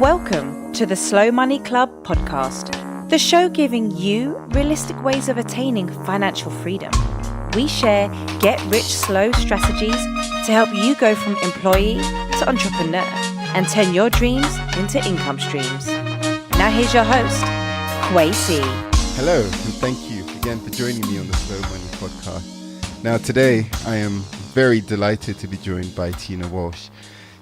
Welcome to the Slow Money Club podcast, the show giving you realistic ways of attaining financial freedom. We share get-rich-slow strategies to help you go from employee to entrepreneur and turn your dreams into income streams. Now here's your host, Kwesi. Hello, and thank you again for joining me on the Slow Money podcast. Now today, I am very delighted to be joined by Tina Walsh.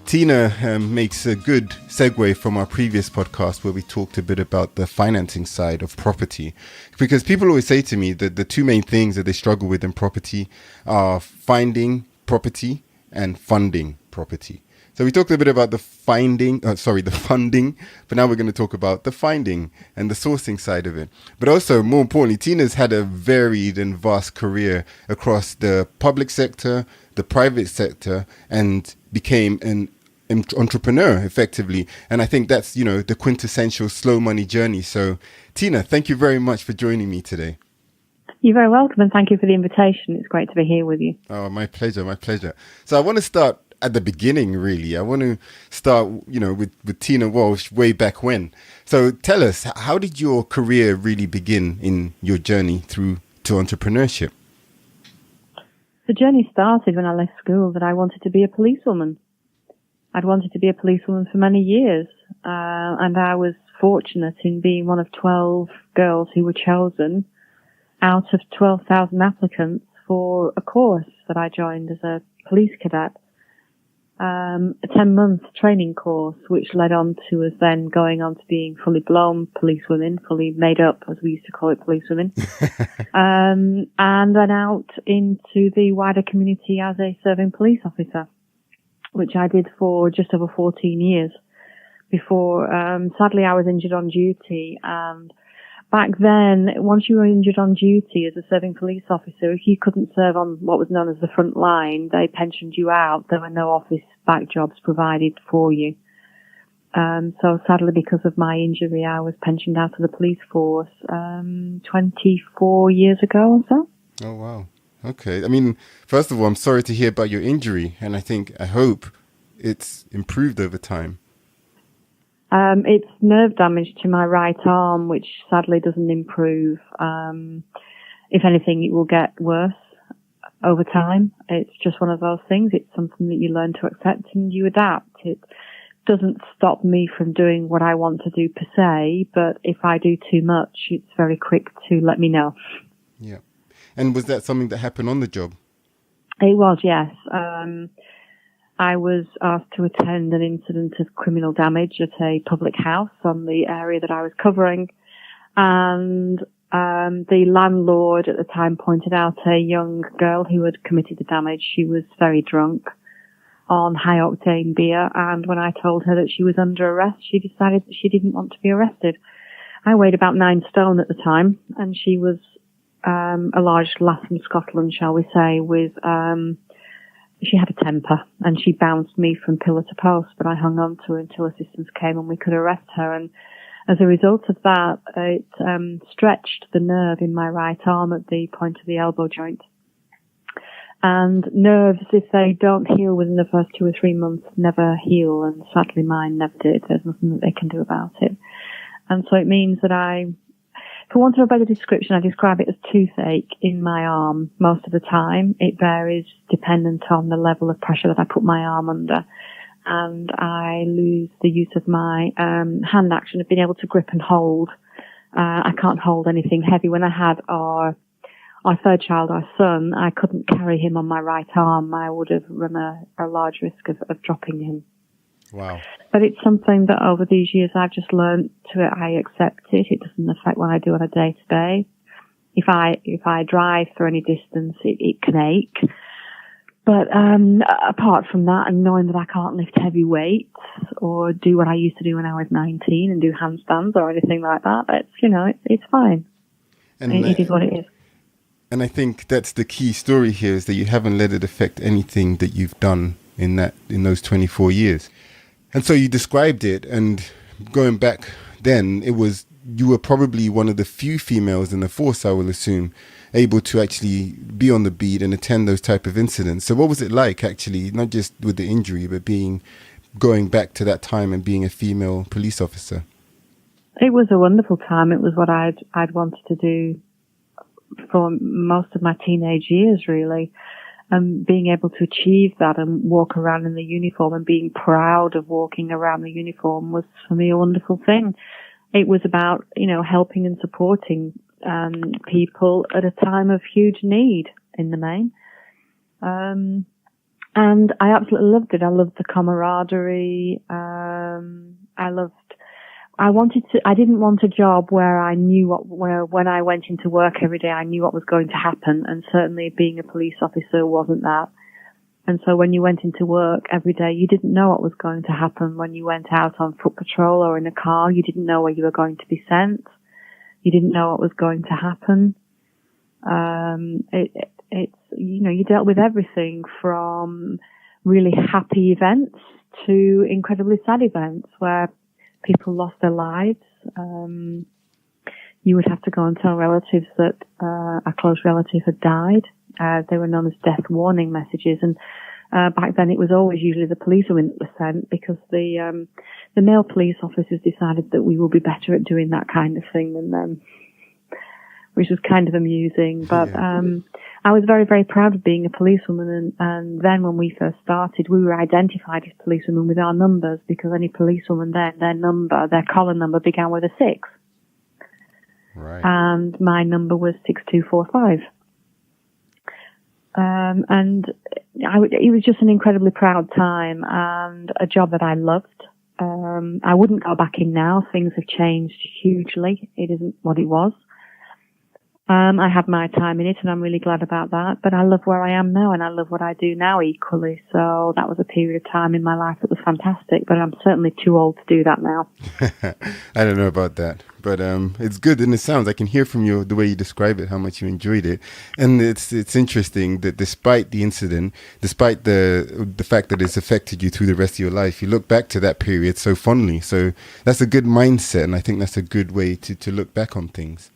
Tina makes a good segue from our previous podcast where we talked a bit about the financing side of property. Because people always say to me that the two main things that they struggle with in property are finding property and funding property. So we talked a bit about the funding, but now we're going to talk about the finding and the sourcing side of it. But also, more importantly, Tina's had a varied and vast career across the public sector, the private sector, and became an entrepreneur effectively. And I think that's, the quintessential slow money journey. So Tina, thank you very much for joining me today. You're very welcome, and thank you for the invitation. It's great to be here with you. Oh, my pleasure, my pleasure. So I want to start at the beginning, really. I want to start, with Tina Walsh way back when. So tell us, how did your career really begin in your journey through to entrepreneurship? The journey started when I left school that I wanted to be a policewoman. I'd wanted to be a policewoman for many years, and I was fortunate in being one of 12 girls who were chosen out of 12,000 applicants for a course that I joined as a police cadet, a 10-month training course, which led on to us then going on to being fully blown policewomen, fully made up, as we used to call it, policewomen, and then out into the wider community as a serving police officer, which I did for just over 14 years before, sadly, I was injured on duty. And back then, once you were injured on duty as a serving police officer, if you couldn't serve on what was known as the front line, they pensioned you out. There were no office back jobs provided for you. So sadly, because of my injury, I was pensioned out of the police force 24 years ago or so. Oh, wow. Okay. I mean, first of all, I'm sorry to hear about your injury, and I hope it's improved over time. It's nerve damage to my right arm, which sadly doesn't improve. If anything, it will get worse over time. It's just one of those things. It's something that you learn to accept and you adapt. It doesn't stop me from doing what I want to do per se, but if I do too much, it's very quick to let me know. Yeah. And was that something that happened on the job? It was, yes. I was asked to attend an incident of criminal damage at a public house on the area that I was covering. And the landlord at the time pointed out a young girl who had committed the damage. She was very drunk on high-octane beer. And when I told her that she was under arrest, she decided that she didn't want to be arrested. I weighed about 9 stone at the time, and she was a large lass from Scotland, shall we say, with, she had a temper, and she bounced me from pillar to post, but I hung on to her until assistance came and we could arrest her. And as a result of that, it stretched the nerve in my right arm at the point of the elbow joint. And nerves, if they don't heal within the first 2 or 3 months, never heal, and sadly mine never did. There's nothing that they can do about it. And so it means that for want of a better description, I describe it as toothache in my arm most of the time. It varies dependent on the level of pressure that I put my arm under. And I lose the use of my hand action of being able to grip and hold. I can't hold anything heavy. When I had our third child, our son, I couldn't carry him on my right arm. I would have run a large risk of dropping him. Wow. But it's something that over these years I've just learned I accept it. It doesn't affect what I do on a day to day. If I drive for any distance, it can ache. But apart from that, and knowing that I can't lift heavy weights or do what I used to do when I was 19 and do handstands or anything like that, it's fine. And it is what it is. And I think that's the key story here, is that you haven't let it affect anything that you've done in those 24 years. And so you described it, and going back then, you were probably one of the few females in the force, I will assume, able to actually be on the beat and attend those type of incidents. So what was it like, actually, not just with the injury, but being going back to that time and being a female police officer? It was a wonderful time. It was what I'd wanted to do for most of my teenage years, really. Being able to achieve that and walk around in the uniform and being proud of walking around the uniform was for me a wonderful thing. It was about, helping and supporting people at a time of huge need in the main. And I absolutely loved it. I loved the camaraderie. I didn't want a job where I knew when I went into work every day, I knew what was going to happen. And certainly being a police officer wasn't that. And so when you went into work every day, you didn't know what was going to happen. When you went out on foot patrol or in a car, you didn't know where you were going to be sent. You didn't know what was going to happen. You dealt with everything from really happy events to incredibly sad events where people lost their lives. You would have to go and tell relatives that a close relative had died. They were known as death warning messages, and back then it was always usually the policewomen that were sent because the male police officers decided that we would be better at doing that kind of thing than them, which was kind of amusing. But I was very, very proud of being a policewoman, and then when we first started, we were identified as policewomen with our numbers because any policewoman then, their collar number began with a 6. Right. And my number was 6245. And it was just an incredibly proud time and a job that I loved. I wouldn't go back in now. Things have changed hugely. It isn't what it was. I had my time in it and I'm really glad about that, but I love where I am now and I love what I do now equally. So that was a period of time in my life that was fantastic, but I'm certainly too old to do that now. I don't know about that, but it's good. And it sounds, I can hear from you the way you describe it, how much you enjoyed it. And it's interesting that despite the incident, despite the fact that it's affected you through the rest of your life, you look back to that period so fondly. So that's a good mindset. And I think that's a good way to look back on things.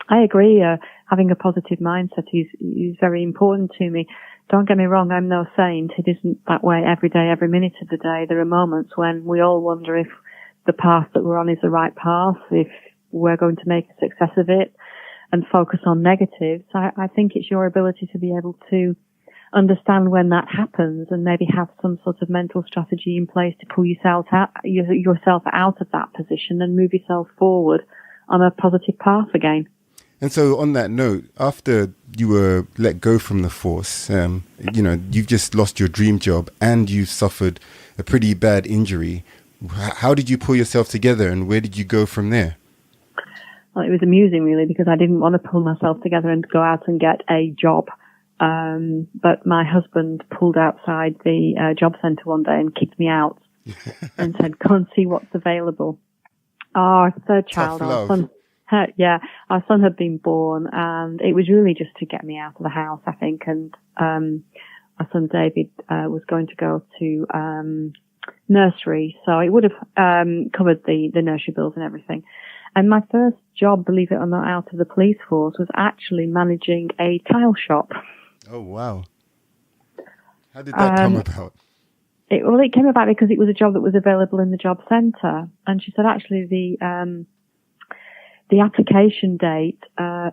I agree. Having a positive mindset is very important to me. Don't get me wrong, I'm no saint. It isn't that way every day, every minute of the day. There are moments when we all wonder if the path that we're on is the right path, if we're going to make a success of it and focus on negatives. I think it's your ability to be able to understand when that happens and maybe have some sort of mental strategy in place to pull yourself out of that position and move yourself forward on a positive path again. And so on that note, after you were let go from the force, you've just lost your dream job and you've suffered a pretty bad injury. How did you pull yourself together and where did you go from there? Well, it was amusing really because I didn't want to pull myself together and go out and get a job. But my husband pulled outside the job centre one day and kicked me out and said, go and see what's available. Our third child, our son. Our son had been born and it was really just to get me out of the house, I think. And, our son David, was going to go to, nursery. So it would have, covered the nursery bills and everything. And my first job, believe it or not, out of the police force was actually managing a tile shop. Oh, wow. How did that come about? It came about because it was a job that was available in the job centre. And she said, actually, the application date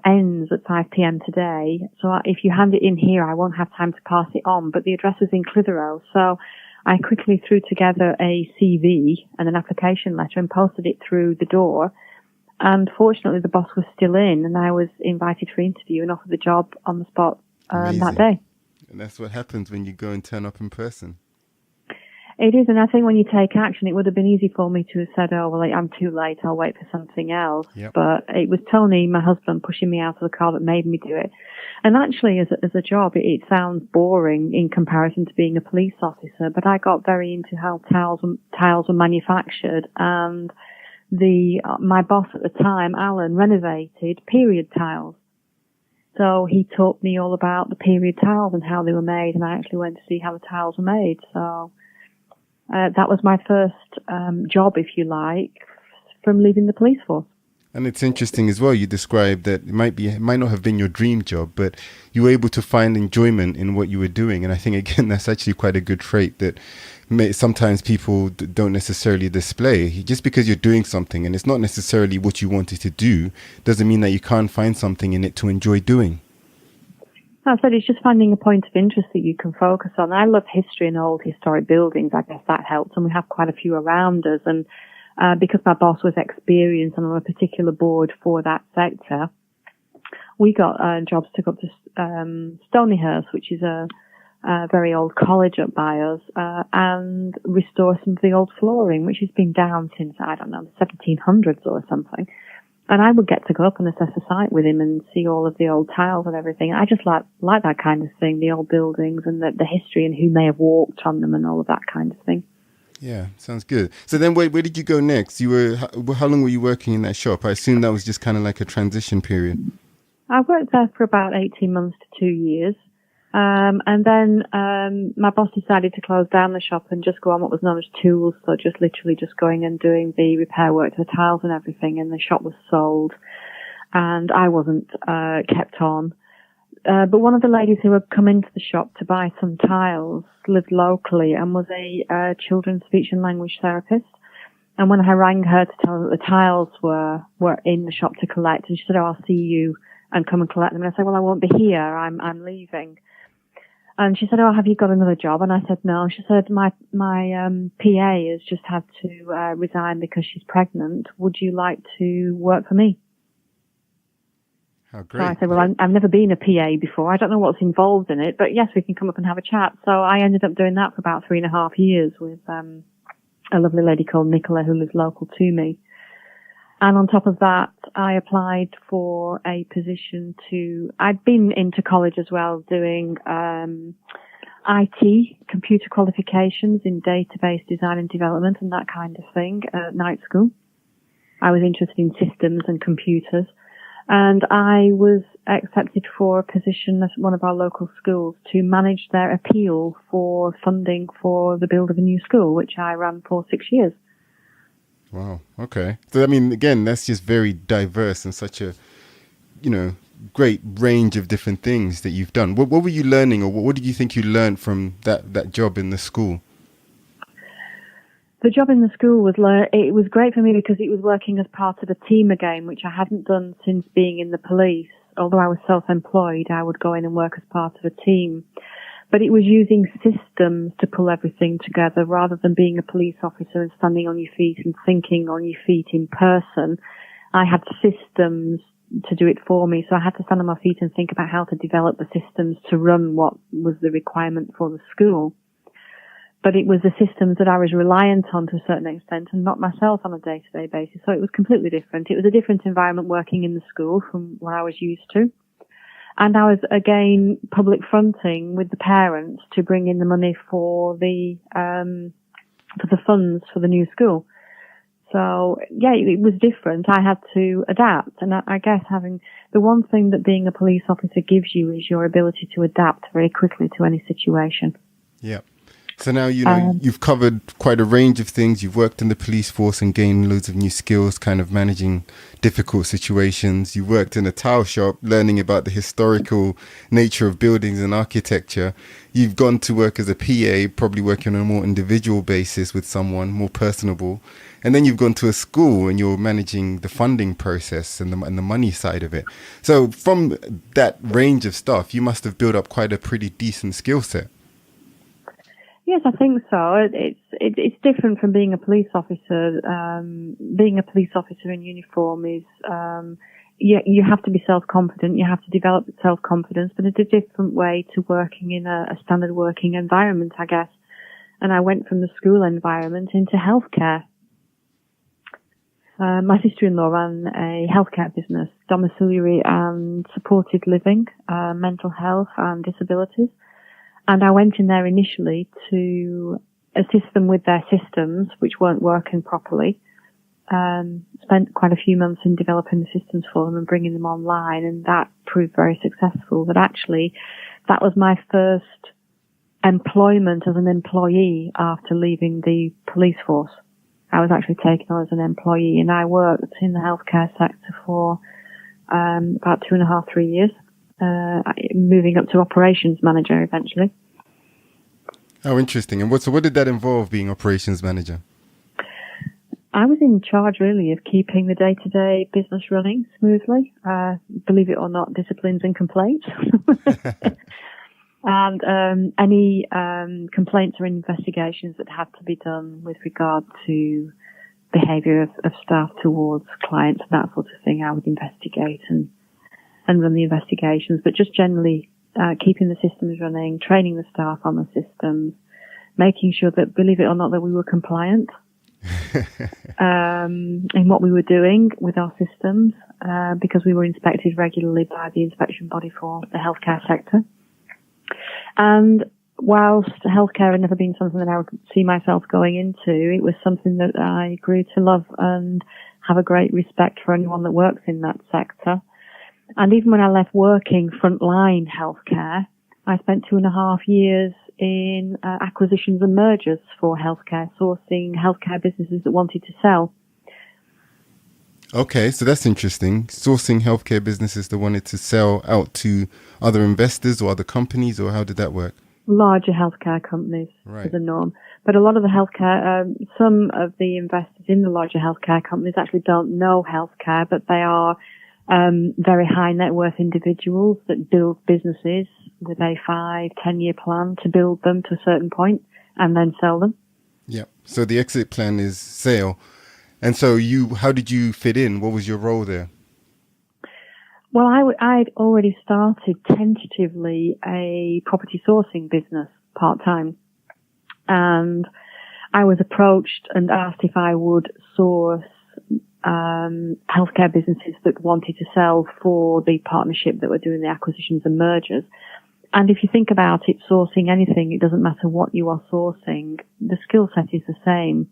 ends at 5 p.m. today, so if you hand it in here, I won't have time to pass it on. But the address is in Clitheroe, so I quickly threw together a CV and an application letter and posted it through the door. And fortunately, the boss was still in, and I was invited for interview and offered the job on the spot that day. And that's what happens when you go and turn up in person. It is, and I think when you take action, it would have been easy for me to have said, oh, well, I'm too late, I'll wait for something else. Yep. But it was Tony, my husband, pushing me out of the car that made me do it. And actually, as a job, it sounds boring in comparison to being a police officer, but I got very into how tiles were manufactured, and my boss at the time, Alan, renovated period tiles. So he taught me all about the period tiles and how they were made, and I actually went to see how the tiles were made. So that was my first job, if you like, from leaving the police force. And it's interesting as well, you described that it might not have been your dream job, but you were able to find enjoyment in what you were doing. And I think, again, that's actually quite a good trait, that sometimes people don't necessarily display. Just because you're doing something and it's not necessarily what you wanted to do doesn't mean that you can't find something in it to enjoy doing. I said it's just finding a point of interest that you can focus on. I love history and old historic buildings. I guess that helps, and we have quite a few around us. And because my boss was experienced and on a particular board for that sector, we got jobs to go up to Stonyhurst, which is a very old college up by us, and restore some of the old flooring, which has been down since, I don't know, the 1700s or something. And I would get to go up and assess a site with him and see all of the old tiles and everything. I just like that kind of thing, the old buildings and the history and who may have walked on them and all of that kind of thing. Yeah, sounds good. So then where did you go next? How long were you working in that shop? I assume that was just kind of like a transition period. I worked there for about 18 months to 2 years. And then my boss decided to close down the shop and just go on what was known as tools, so just literally just going and doing the repair work to the tiles and everything, and the shop was sold, and I wasn't kept on. But one of the ladies who had come into the shop to buy some tiles lived locally and was a children's speech and language therapist. And when I rang her to tell her that the tiles were in the shop to collect, and she said, "Oh, I'll see you and come and collect them." And I said, "Well, I won't be here. I'm leaving." And she said, "Oh, have you got another job?" And I said, "No." She said, my PA has just had to resign because she's pregnant. Would you like to work for me? How great. So I said, "Well, I've never been a PA before. I don't know what's involved in it, but yes, we can come up and have a chat." So I ended up doing that for about 3.5 years with a lovely lady called Nicola who lives local to me. And on top of that, I applied for a position I'd been into college as well doing IT, computer qualifications in database design and development and that kind of thing at night school. I was interested in systems and computers. And I was accepted for a position at one of our local schools to manage their appeal for funding for the build of a new school, which I ran for 6 years. Wow. Okay. So, I mean, again, that's just very diverse and such a, great range of different things that you've done. What were you learning, or what did you think you learned from that job in the school? The job in the school was great for me because it was working as part of a team again, which I hadn't done since being in the police. Although I was self-employed, I would go in and work as part of a team. But it was using systems to pull everything together rather than being a police officer and standing on your feet and thinking on your feet in person. I had systems to do it for me. So I had to stand on my feet and think about how to develop the systems to run what was the requirement for the school. But it was the systems that I was reliant on to a certain extent and not myself on a day-to-day basis. So it was completely different. It was a different environment working in the school from what I was used to. And I was, again, public fronting with the parents to bring in the money for the funds for the new school. So, yeah, it was different. I had to adapt. And I guess the one thing that being a police officer gives you is your ability to adapt very quickly to any situation. Yeah. So now, you've covered quite a range of things. You've worked in the police force and gained loads of new skills, kind of managing difficult situations. You worked in a tile shop, learning about the historical nature of buildings and architecture. You've gone to work as a PA, probably working on a more individual basis with someone, more personable. And then you've gone to a school and you're managing the funding process and the money side of it. So from that range of stuff, you must have built up quite a pretty decent skill set. Yes, I think so. It's different from being a police officer. Being a police officer in uniform is you have to be self-confident. You have to develop self-confidence, but it's a different way to working in a standard working environment, I guess. And I went from the school environment into healthcare. My sister-in-law ran a healthcare business, domiciliary and supported living, mental health and disabilities. And I went in there initially to assist them with their systems, which weren't working properly. Spent quite a few months in developing the systems for them and bringing them online, and that proved very successful. But actually, that was my first employment as an employee after leaving the police force. I was actually taken on as an employee, and I worked in the healthcare sector for about 2.5, 3 years. Moving up to operations manager eventually. How interesting. And what did that involve, being operations manager? I was in charge really of keeping the day-to-day business running smoothly. Believe it or not, disciplines and complaints. And any complaints or investigations that had to be done with regard to behaviour of staff towards clients, that sort of thing, I would investigate and run the investigations. But just generally keeping the systems running, training the staff on the systems, making sure that, believe it or not, that we were compliant in what we were doing with our systems, because we were inspected regularly by the inspection body for the healthcare sector. And whilst healthcare had never been something that I would see myself going into, it was something that I grew to love and have a great respect for anyone that works in that sector. And even when I left working frontline healthcare, I spent 2.5 years in acquisitions and mergers for healthcare, sourcing healthcare businesses that wanted to sell. Okay, so that's interesting. Sourcing healthcare businesses that wanted to sell out to other investors or other companies, or how did that work? Larger healthcare companies Right. is the norm. But a lot of the healthcare, some of the investors in the larger healthcare companies actually don't know healthcare, but they are very high net worth individuals that build businesses with a 5-10 year plan to build them to a certain point and then sell them. Yeah. So the exit plan is sale. And so how did you fit in? What was your role there? Well, I'd already started tentatively a property sourcing business part-time. And I was approached and asked if I would source healthcare businesses that wanted to sell for the partnership that were doing the acquisitions and mergers. And if you think about it, sourcing anything, it doesn't matter what you are sourcing, the skill set is the same.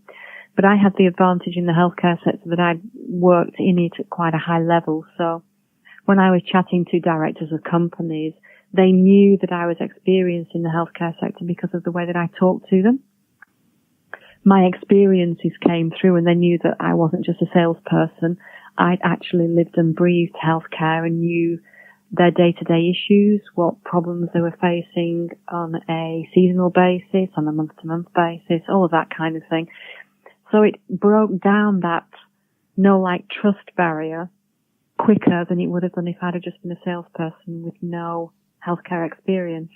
But I had the advantage in the healthcare sector that I'd worked in it at quite a high level. So when I was chatting to directors of companies, they knew that I was experienced in the healthcare sector because of the way that I talked to them. My experiences came through, and they knew that I wasn't just a salesperson. I'd actually lived and breathed healthcare and knew their day-to-day issues, what problems they were facing on a seasonal basis, on a month-to-month basis, all of that kind of thing. So it broke down that know-like trust barrier quicker than it would have done if I'd have just been a salesperson with no healthcare experience.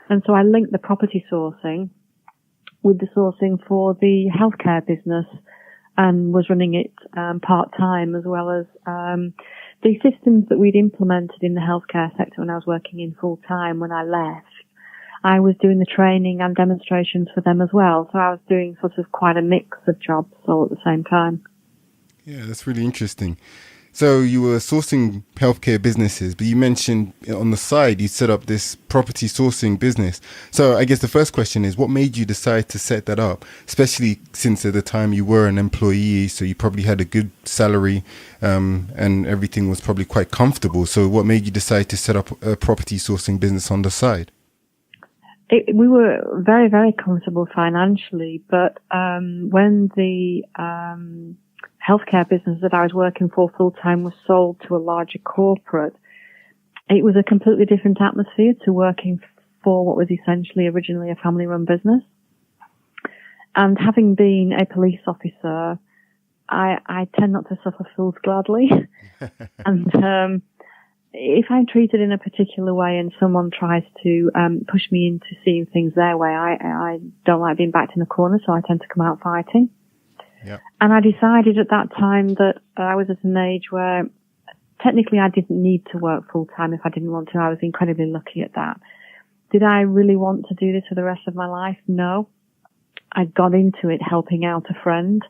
And so I linked the property sourcing with the sourcing for the healthcare business and was running it part-time, as well as the systems that we'd implemented in the healthcare sector when I was working in full-time. When I left, I was doing the training and demonstrations for them as well. So I was doing sort of quite a mix of jobs all at the same time. Yeah, that's really interesting. So you were sourcing healthcare businesses, but you mentioned on the side you set up this property sourcing business. So I guess the first question is, what made you decide to set that up, especially since at the time you were an employee, so you probably had a good salary and everything was probably quite comfortable. So what made you decide to set up a property sourcing business on the side? We were very, very comfortable financially, but when the healthcare business that I was working for full-time was sold to a larger corporate, it was a completely different atmosphere to working for what was essentially originally a family-run business. And having been a police officer, I tend not to suffer fools gladly. And if I'm treated in a particular way and someone tries to push me into seeing things their way, I don't like being backed in a corner, so I tend to come out fighting. Yep. And I decided at that time that I was at an age where technically I didn't need to work full time if I didn't want to. I was incredibly lucky at that. Did I really want to do this for the rest of my life? No. I got into it helping out a friend.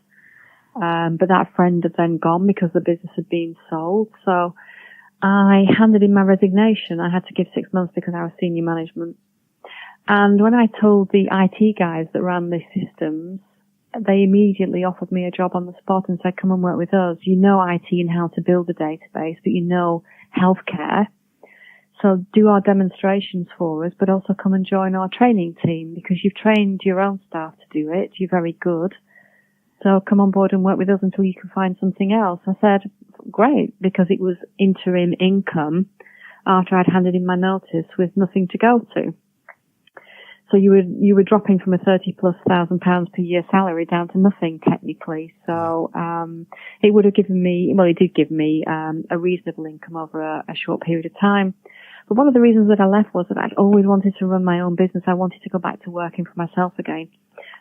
But that friend had then gone because the business had been sold. So I handed in my resignation. I had to give 6 months because I was senior management. And when I told the IT guys that ran the systems, they immediately offered me a job on the spot and said, come and work with us. You know IT and how to build a database, but you know healthcare. So do our demonstrations for us, but also come and join our training team because you've trained your own staff to do it. You're very good. So come on board and work with us until you can find something else. I said, great, because it was interim income after I'd handed in my notice with nothing to go to. So you were dropping from a 30+ thousand pounds per year salary down to nothing technically. So, it would have given me, well, it did give me, a reasonable income over a short period of time. But one of the reasons that I left was that I'd always wanted to run my own business. I wanted to go back to working for myself again.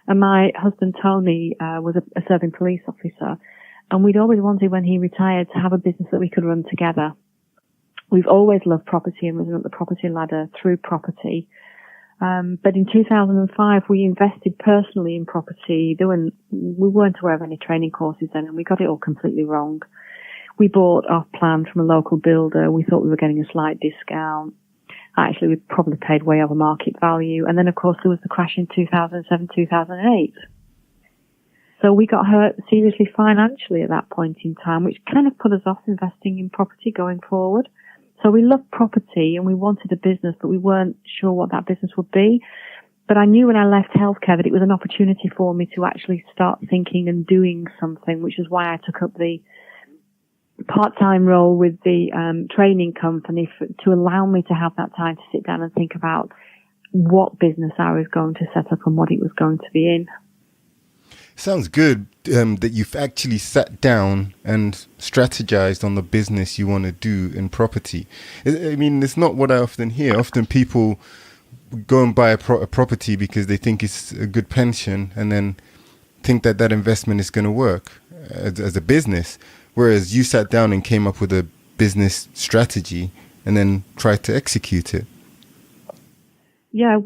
And my husband, Tony, was a serving police officer. And we'd always wanted, when he retired, to have a business that we could run together. We've always loved property and risen up the property ladder through property. But in 2005, we invested personally in property. We weren't aware of any training courses then, and we got it all completely wrong. We bought off plan from a local builder. We thought we were getting a slight discount. Actually, we probably paid way over market value. And then, of course, there was the crash in 2007, 2008. So we got hurt seriously financially at that point in time, which kind of put us off investing in property going forward. So we loved property and we wanted a business, but we weren't sure what that business would be. But I knew when I left healthcare that it was an opportunity for me to actually start thinking and doing something, which is why I took up the part-time role with the training company to allow me to have that time to sit down and think about what business I was going to set up and what it was going to be in. Sounds good that you've actually sat down and strategized on the business you want to do in property. I mean, it's not what I often hear. Often people go and buy a property because they think it's a good pension and then think that that investment is going to work as a business. Whereas you sat down and came up with a business strategy and then tried to execute it. Yeah,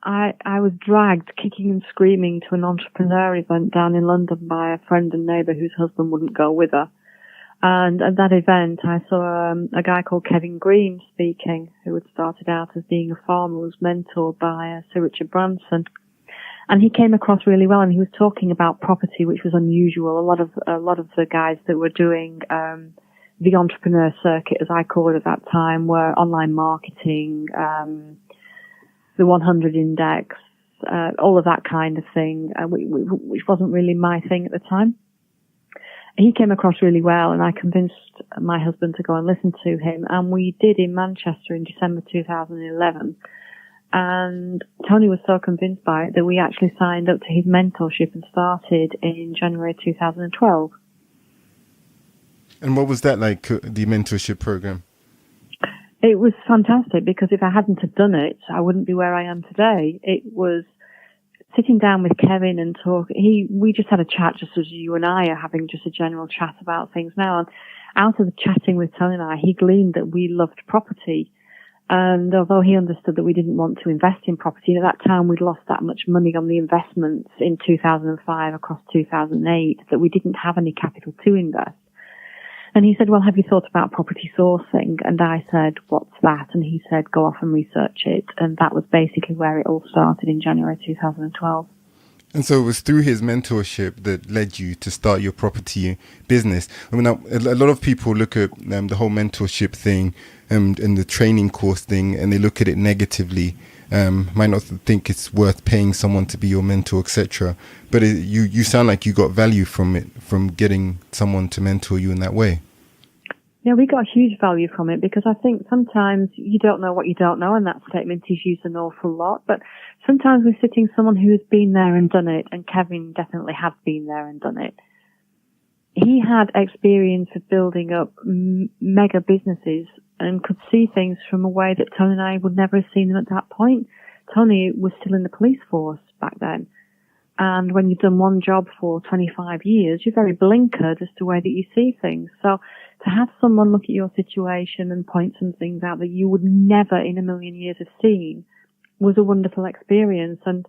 I was dragged kicking and screaming to an entrepreneur event down in London by a friend and neighbour whose husband wouldn't go with her. And at that event, I saw a guy called Kevin Green speaking, who had started out as being a farmer, was mentored by Sir Richard Branson. And he came across really well, and he was talking about property, which was unusual. A lot of the guys that were doing the entrepreneur circuit, as I call it at that time, were online marketing, the 100 index, all of that kind of thing, which wasn't really my thing at the time. He came across really well, and I convinced my husband to go and listen to him, and we did in Manchester in December 2011. And Tony was so convinced by it that we actually signed up to his mentorship and started in January 2012. And what was that like, the mentorship program? It was fantastic, because if I hadn't have done it, I wouldn't be where I am today. It was sitting down with Kevin and we just had a chat, just as you and I are having just a general chat about things now. And out of the chatting with Tony and I, he gleaned that we loved property. And although he understood that we didn't want to invest in property, and at that time we'd lost that much money on the investments in 2005 across 2008 that we didn't have any capital to invest. And he said, well, have you thought about property sourcing? And I said, what's that? And he said, go off and research it. And that was basically where it all started in January 2012. And so it was through his mentorship that led you to start your property business. I mean, a lot of people look at the whole mentorship thing and the training course thing, and they look at it negatively. Might not think it's worth paying someone to be your mentor, etc. But you sound like you got value from it, from getting someone to mentor you in that way. Yeah, we got huge value from it, because I think sometimes you don't know what you don't know, and that statement is used an awful lot. But sometimes we're sitting someone who has been there and done it, and Kevin definitely has been there and done it. He had experience of building up mega businesses and could see things from a way that Tony and I would never have seen them at that point. Tony was still in the police force back then. And when you've done one job for 25 years, you're very blinkered as to the way that you see things. So to have someone look at your situation and point some things out that you would never in a million years have seen was a wonderful experience. And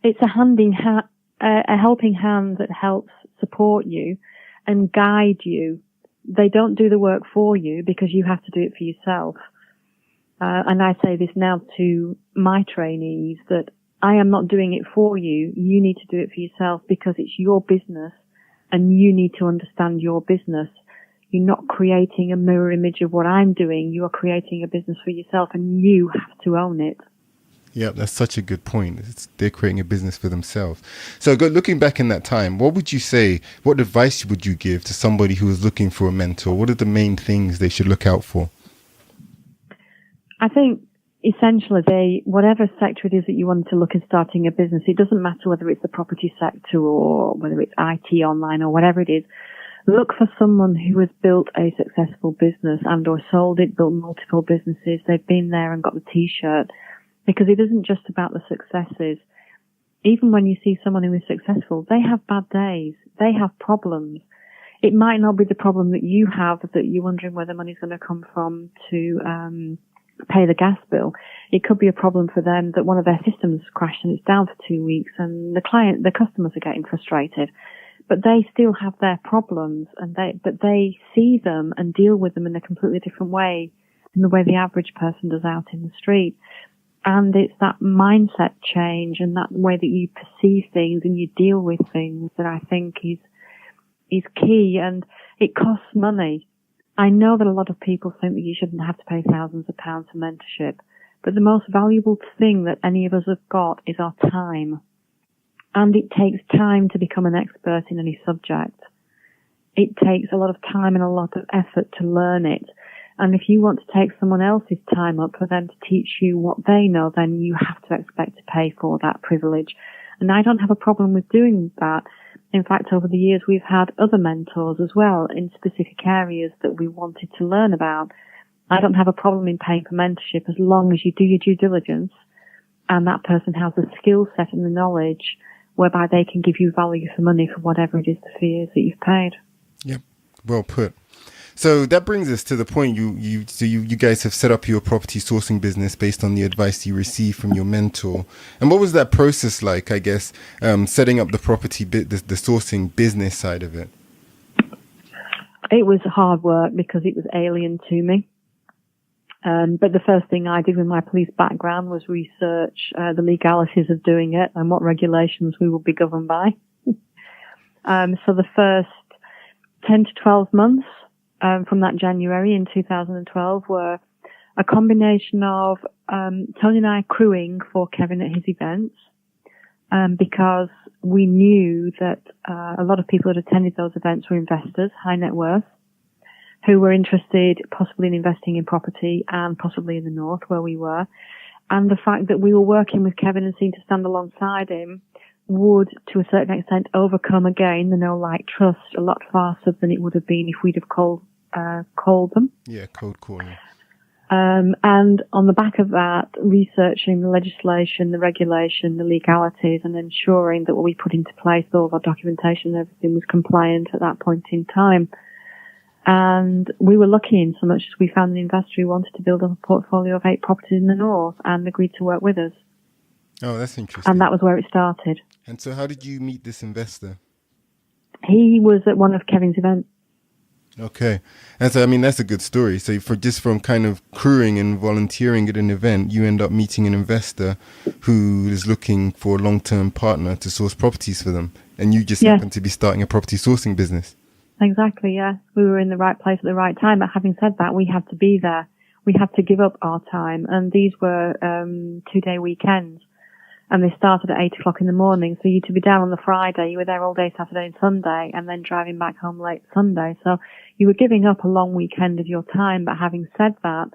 it's a helping hand that helps support you and guide you. They don't do the work for you, because you have to do it for yourself. And I say this now to my trainees, that I am not doing it for you. You need to do it for yourself, because it's your business and you need to understand your business. You're not creating a mirror image of what I'm doing. You are creating a business for yourself, and you have to own it. Yeah, that's such a good point. They're creating a business for themselves. So looking back in that time, what would you say, what advice would you give to somebody who is looking for a mentor? What are the main things they should look out for? I think essentially, whatever sector it is that you want to look at starting a business, it doesn't matter whether it's the property sector or whether it's IT online or whatever it is. Look for someone who has built a successful business and or sold it, built multiple businesses. They've been there and got the t-shirt, because it isn't just about the successes. Even when you see someone who is successful, they have bad days. They have problems. It might not be the problem that you have, that you're wondering where the money's going to come from to pay the gas bill. It could be a problem for them that one of their systems crashed and it's down for 2 weeks, and the customers are getting frustrated. But they still have their problems, but they see them and deal with them in a completely different way than the way the average person does out in the street. And it's that mindset change and that way that you perceive things and you deal with things that I think is key, and it costs money. I know that a lot of people think that you shouldn't have to pay thousands of pounds for mentorship, but the most valuable thing that any of us have got is our time. And it takes time to become an expert in any subject. It takes a lot of time and a lot of effort to learn it. And if you want to take someone else's time up for them to teach you what they know, then you have to expect to pay for that privilege. And I don't have a problem with doing that. In fact, over the years, we've had other mentors as well in specific areas that we wanted to learn about. I don't have a problem in paying for mentorship as long as you do your due diligence and that person has the skill set and the knowledge whereby they can give you value for money for whatever it is the fee is that you've paid. Yep, well put. So that brings us to the point you guys have set up your property sourcing business based on the advice you received from your mentor. And what was that process like, I guess, setting up the the sourcing business side of it? It was hard work because it was alien to me. But the first thing I did with my police background was research the legalities of doing it and what regulations we would be governed by. So the first 10 to 12 months from that January in 2012 were a combination of Tony and I crewing for Kevin at his events because we knew that a lot of people that attended those events were investors, high net worth, who were interested possibly in investing in property and possibly in the north where we were. And the fact that we were working with Kevin and seemed to stand alongside him would, to a certain extent, overcome again the know, like, trust a lot faster than it would have been if we'd have called them. Yeah, cold calling. And on the back of that, researching the legislation, the regulation, the legalities, and ensuring that what we put into place, all of our documentation and everything was compliant at that point in time. And we were lucky in so much as we found an investor who wanted to build up a portfolio of 8 properties in the north and agreed to work with us. Oh, that's interesting. And that was where it started. And so how did you meet this investor? He was at one of Kevin's events. Okay. And so, I mean, that's a good story. So from kind of crewing and volunteering at an event, you end up meeting an investor who is looking for a long-term partner to source properties for them. And you just happen to be starting a property sourcing business. Exactly, yeah. We were in the right place at the right time. But having said that, we had to be there. We had to give up our time. And these were 2-day weekends. And they started at 8 o'clock in the morning. So you to be down on the Friday, you were there all day Saturday and Sunday, and then driving back home late Sunday. So you were giving up a long weekend of your time. But having said that,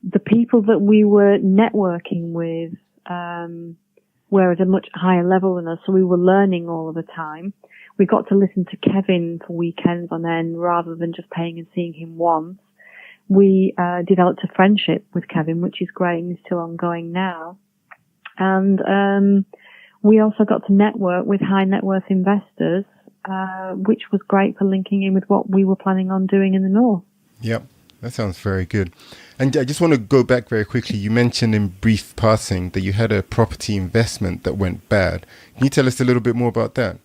the people that we were networking with were at a much higher level than us. So we were learning all of the time. We got to listen to Kevin for weekends on end rather than just paying and seeing him once. We developed a friendship with Kevin, which is great and is still ongoing now. And we also got to network with high net worth investors, which was great for linking in with what we were planning on doing in the north. Yep, that sounds very good. And I just want to go back very quickly. You mentioned in brief passing that you had a property investment that went bad. Can you tell us a little bit more about that?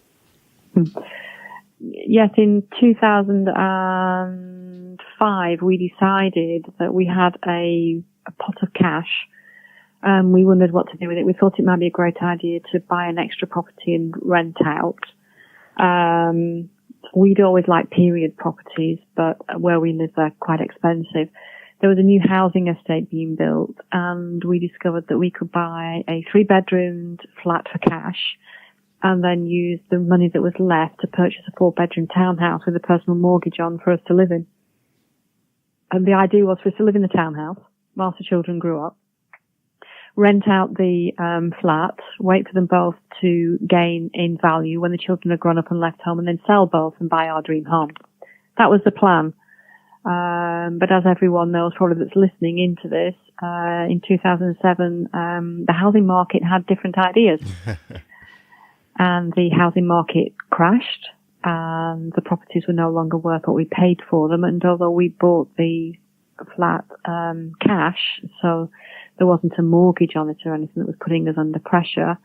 Yes, in 2005, we decided that we had a pot of cash. We wondered what to do with it. We thought it might be a great idea to buy an extra property and rent out. We'd always liked period properties, but where we live, they're quite expensive. There was a new housing estate being built, and we discovered that we could buy a 3-bedroomed flat for cash and then use the money that was left to purchase a 4-bedroom townhouse with a personal mortgage on for us to live in. And the idea was for us to live in the townhouse whilst the children grew up, rent out the flat, wait for them both to gain in value when the children are grown up and left home, and then sell both and buy our dream home. That was the plan. But as everyone knows, probably that's listening into this, in 2007, the housing market had different ideas. And the housing market crashed, and the properties were no longer worth what we paid for them. And although we bought the flat cash, so there wasn't a mortgage on it or anything that was putting us under pressure,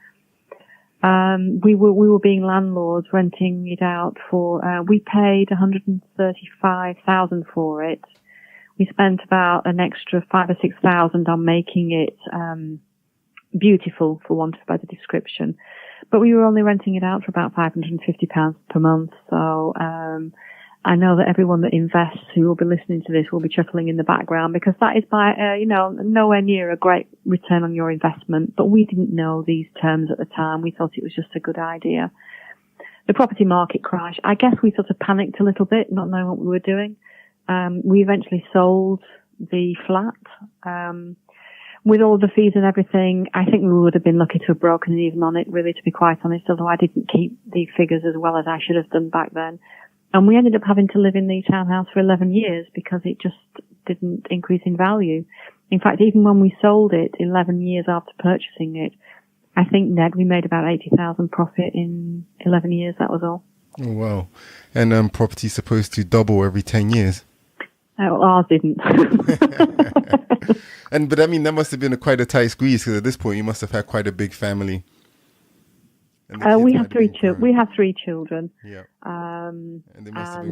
we were being landlords, renting it out for, we paid 135,000 for it. We spent about an extra 5,000 or 6,000 on making it, beautiful, for want of a better description. But we were only renting it out for about £550 per month. So, I know that everyone that invests who will be listening to this will be chuckling in the background, because that is nowhere near a great return on your investment. But we didn't know these terms at the time. We thought it was just a good idea. The property market crash, I guess we sort of panicked a little bit, not knowing what we were doing. We eventually sold the flat. With all the fees and everything, I think we would have been lucky to have broken even on it, really, to be quite honest, although I didn't keep the figures as well as I should have done back then. And we ended up having to live in the townhouse for 11 years because it just didn't increase in value. In fact, even when we sold it 11 years after purchasing it, I think net we made about 80,000 profit in 11 years. That was all. Oh, wow. And property's supposed to double every 10 years? Well, ours didn't. But I mean, that must have been quite a tight squeeze, because at this point you must have had quite a big family. We have three children. Yeah. And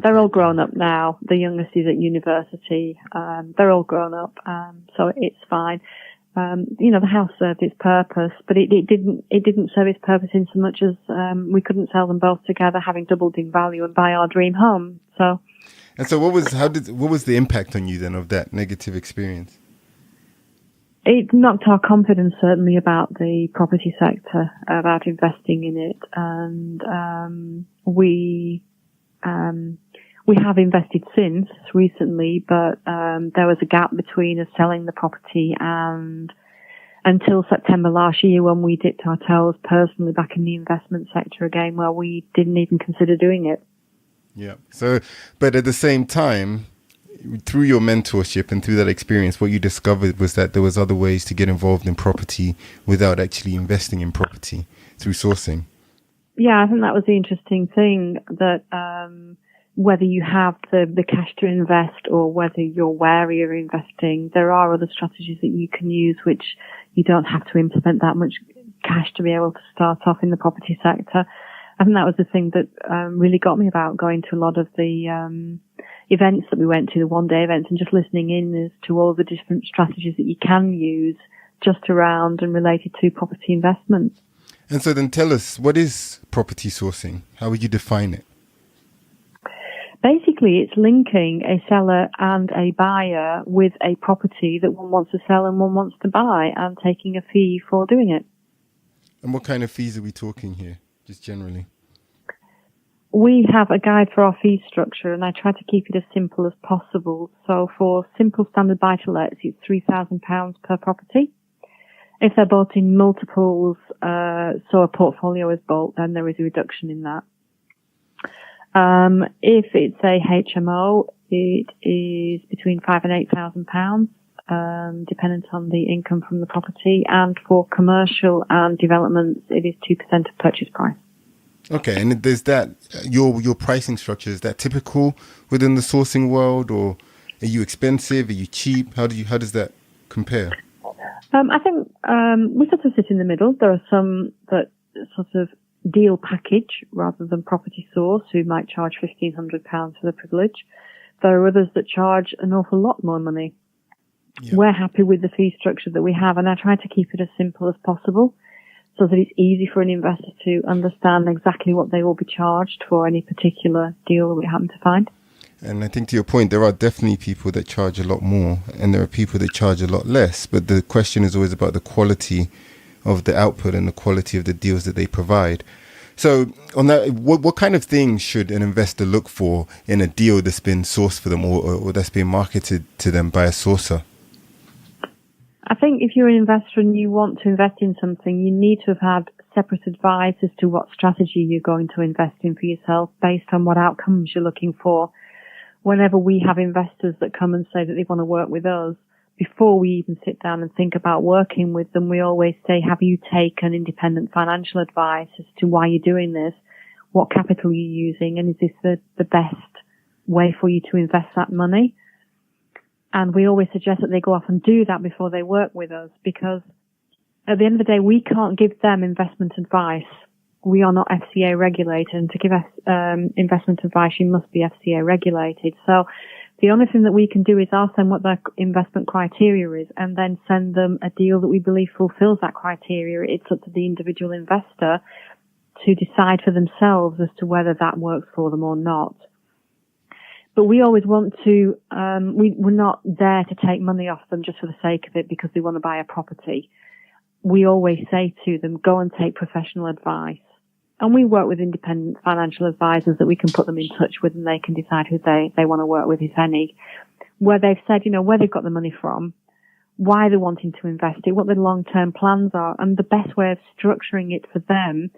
they're all grown up now. The youngest is at university. They're all grown up. So it's fine. The house served its purpose, but it didn't serve its purpose in so much as, we couldn't sell them both together, having doubled in value, and buy our dream home. So. And so what was the impact on you then of that negative experience? It knocked our confidence certainly about the property sector, about investing in it, and we have invested since recently, but there was a gap between us selling the property and until September last year, when we dipped our toes personally back in the investment sector again, where we didn't even consider doing it. Yeah. So, but at the same time, through your mentorship and through that experience, what you discovered was that there was other ways to get involved in property without actually investing in property through sourcing. Yeah, I think that was the interesting thing, that whether you have the cash to invest or whether you're wary of investing, there are other strategies that you can use which you don't have to implement that much cash to be able to start off in the property sector. I think that was the thing that really got me about going to a lot of the events that we went to, the one-day events, and just listening in as to all the different strategies that you can use just around and related to property investment. And so then tell us, what is property sourcing? How would you define it? Basically, it's linking a seller and a buyer with a property that one wants to sell and one wants to buy, and taking a fee for doing it. And what kind of fees are we talking here, just generally? We have a guide for our fee structure, and I try to keep it as simple as possible. So for simple standard buy-to-lets, it's £3,000 per property. If they're bought in multiples, so a portfolio is bought, then there is a reduction in that. If it's a HMO, it is between £5,000 and £8,000, dependent on the income from the property. And for commercial and developments, it is 2% of purchase price. Okay, and there's that, your pricing structure, is that typical within the sourcing world, or are you expensive? Are you cheap? How does that compare? I think we sort of sit in the middle. There are some that sort of deal package rather than property source, who might charge £1,500 for the privilege. There are others that charge an awful lot more money. Yeah. We're happy with the fee structure that we have, and I try to keep it as simple as possible, so that it's easy for an investor to understand exactly what they will be charged for any particular deal that we happen to find. And I think to your point, there are definitely people that charge a lot more, and there are people that charge a lot less. But the question is always about the quality of the output and the quality of the deals that they provide. So on that, what kind of things should an investor look for in a deal that's been sourced for them, or that's been marketed to them by a sourcer? I think if you're an investor and you want to invest in something, you need to have had separate advice as to what strategy you're going to invest in for yourself based on what outcomes you're looking for. Whenever we have investors that come and say that they want to work with us, before we even sit down and think about working with them, we always say, have you taken independent financial advice as to why you're doing this? What capital you're using? And is this the best way for you to invest that money? And we always suggest that they go off and do that before they work with us, because at the end of the day, we can't give them investment advice. We are not FCA regulated, and to give us investment advice, you must be FCA regulated. So the only thing that we can do is ask them what their investment criteria is, and then send them a deal that we believe fulfills that criteria. It's up to the individual investor to decide for themselves as to whether that works for them or not. But we always want to, we're not there to take money off them just for the sake of it because they want to buy a property. We always say to them, go and take professional advice. And we work with independent financial advisors that we can put them in touch with, and they can decide who they want to work with, if any. Where they've said, where they've got the money from, why they're wanting to invest it, what their long-term plans are, and the best way of structuring it for them,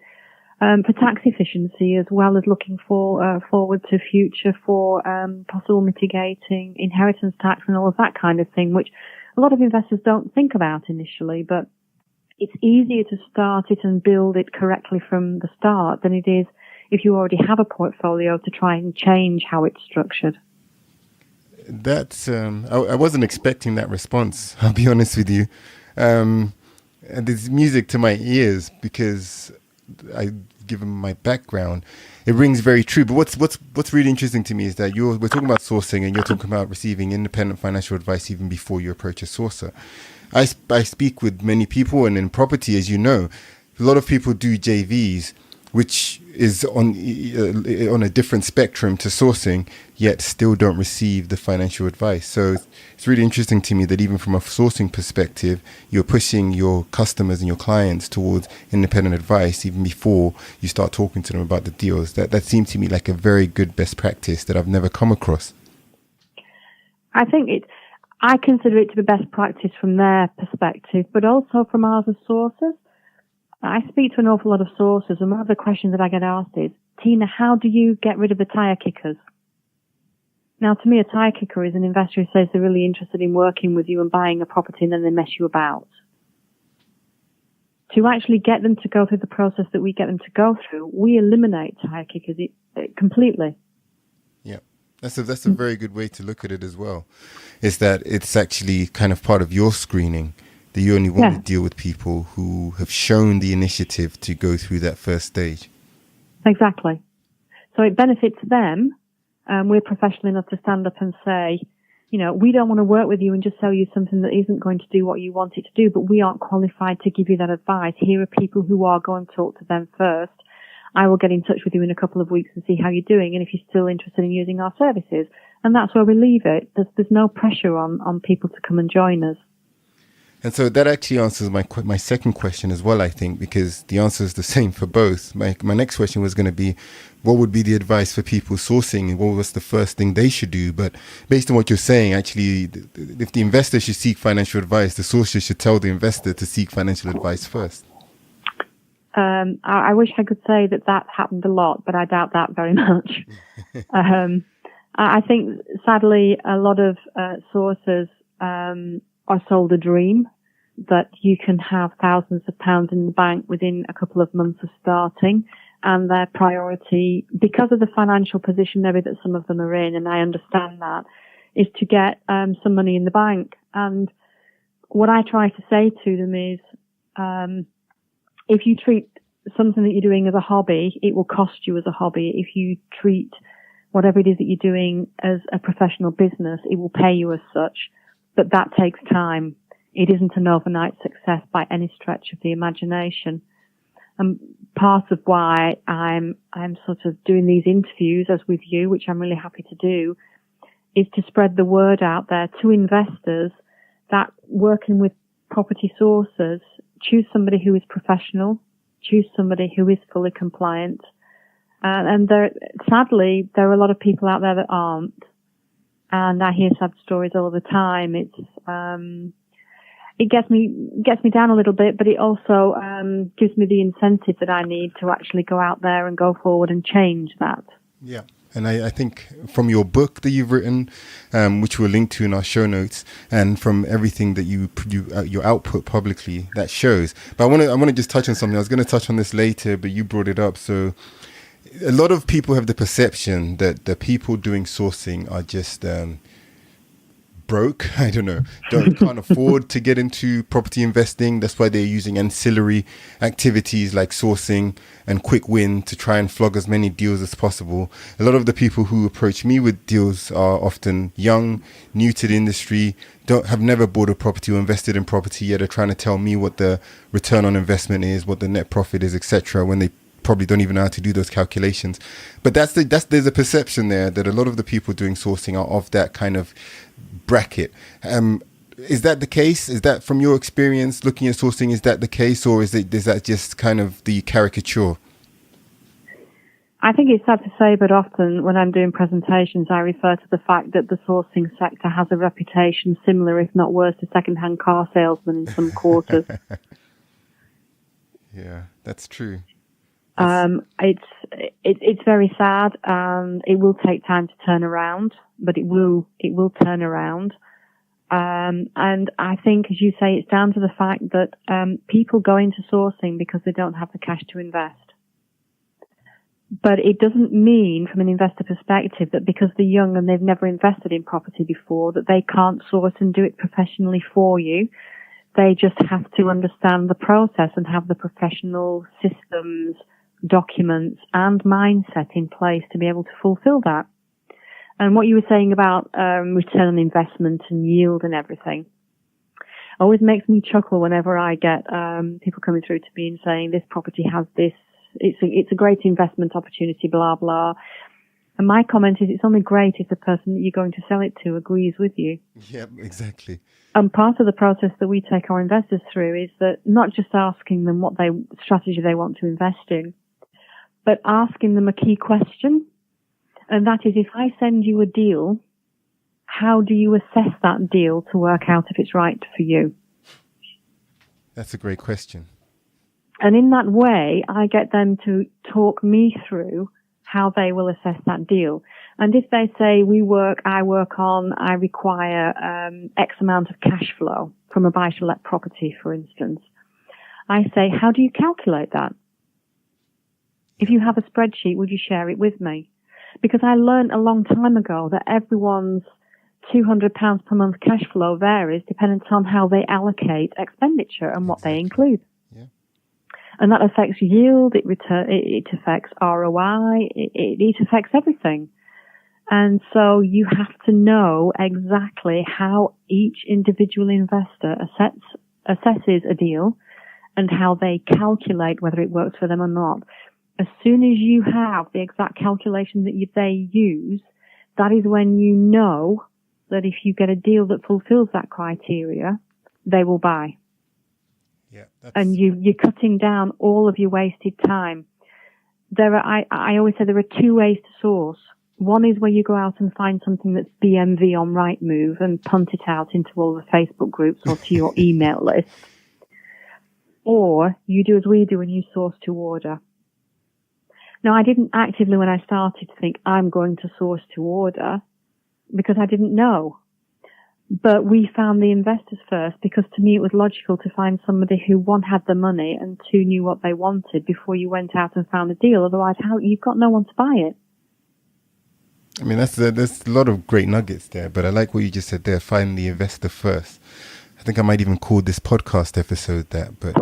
for tax efficiency, as well as looking forward to future for possible mitigating inheritance tax and all of that kind of thing, which a lot of investors don't think about initially, but it's easier to start it and build it correctly from the start than it is if you already have a portfolio to try and change how it's structured. That's I wasn't expecting that response, I'll be honest with you. And it's music to my ears because given my background, it rings very true. But what's really interesting to me is that we're talking about sourcing, and you're talking about receiving independent financial advice even before you approach a sourcer. I speak with many people, and in property, as you know, a lot of people do JVs, which is on a different spectrum to sourcing, yet still don't receive the financial advice. So it's really interesting to me that even from a sourcing perspective, you're pushing your customers and your clients towards independent advice even before you start talking to them about the deals. That seems to me like a very good best practice that I've never come across. I consider it to be best practice from their perspective, but also from ours as sources. I speak to an awful lot of sources, and one of the questions that I get asked is, Tina, how do you get rid of the tire kickers? Now, to me, a tire kicker is an investor who says they're really interested in working with you and buying a property, and then they mess you about. To actually get them to go through the process that we get them to go through, we eliminate tire kickers completely. Yeah, that's a very good way to look at it as well, is that it's actually kind of part of your screening. That you only want to deal with people who have shown the initiative to go through that first stage. Exactly. So it benefits them. We're professional enough to stand up and say, we don't want to work with you and just sell you something that isn't going to do what you want it to do, but we aren't qualified to give you that advice. Here are people who are. Go and talk to them first. I will get in touch with you in a couple of weeks and see how you're doing, and if you're still interested in using our services. And that's where we leave it. There's no pressure on people to come and join us. And so that actually answers my second question as well, I think, because the answer is the same for both. My next question was going to be, what would be the advice for people sourcing, and what was the first thing they should do? But based on what you're saying, actually, if the investor should seek financial advice, the sourcer should tell the investor to seek financial advice first. I wish I could say that happened a lot, but I doubt that very much. I think, sadly, a lot of sources are sold a dream that you can have thousands of pounds in the bank within a couple of months of starting, and their priority, because of the financial position maybe that some of them are in, and I understand that, is to get some money in the bank. And what I try to say to them is, if you treat something that you're doing as a hobby, it will cost you as a hobby. If you treat whatever it is that you're doing as a professional business, it will pay you as such. But that takes time. It isn't an overnight success by any stretch of the imagination. And part of why I'm sort of doing these interviews as with you, which I'm really happy to do, is to spread the word out there to investors that working with property sources, choose somebody who is professional, choose somebody who is fully compliant. And sadly, there are a lot of people out there that aren't. And I hear sad stories all the time. it gets me down a little bit, but it also gives me the incentive that I need to actually go out there and go forward and change that. Yeah. And I think from your book that you've written, which we'll link to in our show notes, and from everything that your output publicly, that shows. But I want to just touch on something. I was going to touch on this later, but you brought it up. So a lot of people have the perception that the people doing sourcing are just broke. I don't know. Can't afford to get into property investing. That's why they're using ancillary activities like sourcing and quick win to try and flog as many deals as possible. A lot of the people who approach me with deals are often young, new to the industry, have never bought a property or invested in property yet. Are trying to tell me what the return on investment is, what the net profit is, etc., when they probably don't even know how to do those calculations. But there's a perception there that a lot of the people doing sourcing are of that kind of bracket. Is that the case? Is that, from your experience looking at sourcing, is that the case, or is that just kind of the caricature? I think it's sad to say, but often when I'm doing presentations, I refer to the fact that the sourcing sector has a reputation similar, if not worse, to second-hand car salesmen in some quarters. Yeah, that's true. It's very sad, and it will take time to turn around, but it will turn around. And I think, as you say, it's down to the fact that people go into sourcing because they don't have the cash to invest. But it doesn't mean, from an investor perspective, that because they're young and they've never invested in property before, that they can't source and do it professionally for you. They just have to understand the process and have the professional systems, documents, and mindset in place to be able to fulfill that. And what you were saying about return on investment and yield and everything always makes me chuckle whenever I get people coming through to me and saying this property has this, it's a great investment opportunity, blah blah. And my comment is, it's only great if the person that you're going to sell it to agrees with you. Yeah, exactly. And part of the process that we take our investors through is that not just asking them what strategy they want to invest in, but asking them a key question. And that is, if I send you a deal, how do you assess that deal to work out if it's right for you? That's a great question. And in that way, I get them to talk me through how they will assess that deal. And if they say, I require X amount of cash flow from a buy-to-let property, for instance, I say, how do you calculate that? If you have a spreadsheet, would you share it with me? Because I learned a long time ago that everyone's £200 per month cash flow varies depending on how they allocate expenditure and what they include. Yeah. And that affects yield, it affects ROI, it affects everything. And so you have to know exactly how each individual investor assesses a deal and how they calculate whether it works for them or not. As soon as you have the exact calculation that they use, that is when you know that if you get a deal that fulfills that criteria, they will buy. Yeah, and you're cutting down all of your wasted time. I always say there are two ways to source. One is where you go out and find something that's BMV on Rightmove and punt it out into all the Facebook groups or to your email list. Or you do as we do and you source to order. Now, I didn't actively, when I started, think I'm going to source to order because I didn't know. But we found the investors first because to me it was logical to find somebody who, one, had the money and two, knew what they wanted before you went out and found a deal. Otherwise, you've got no one to buy it. I mean, there's a lot of great nuggets there, but I like what you just said there, find the investor first. I think I might even call this podcast episode that, but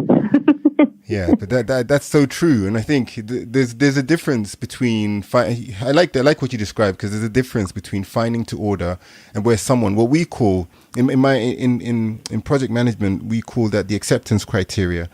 yeah, but that's so true. And I think there's a difference between, I like what you described, because there's a difference between finding to order and where someone, what we call, in project management, we call that the acceptance criteria.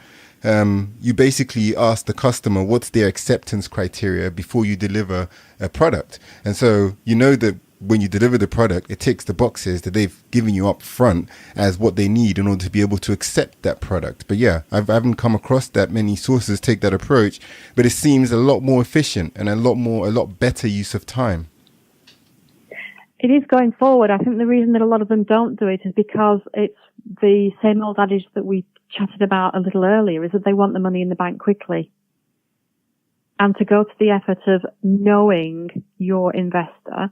You basically ask the customer what's their acceptance criteria before you deliver a product. And so you know that when you deliver the product, it ticks the boxes that they've given you up front as what they need in order to be able to accept that product. But yeah, I haven't come across that many sources take that approach, but it seems a lot more efficient and a lot better use of time. It is going forward. I think the reason that a lot of them don't do it is because it's the same old adage that we chatted about a little earlier, is that they want the money in the bank quickly. And to go to the effort of knowing your investor,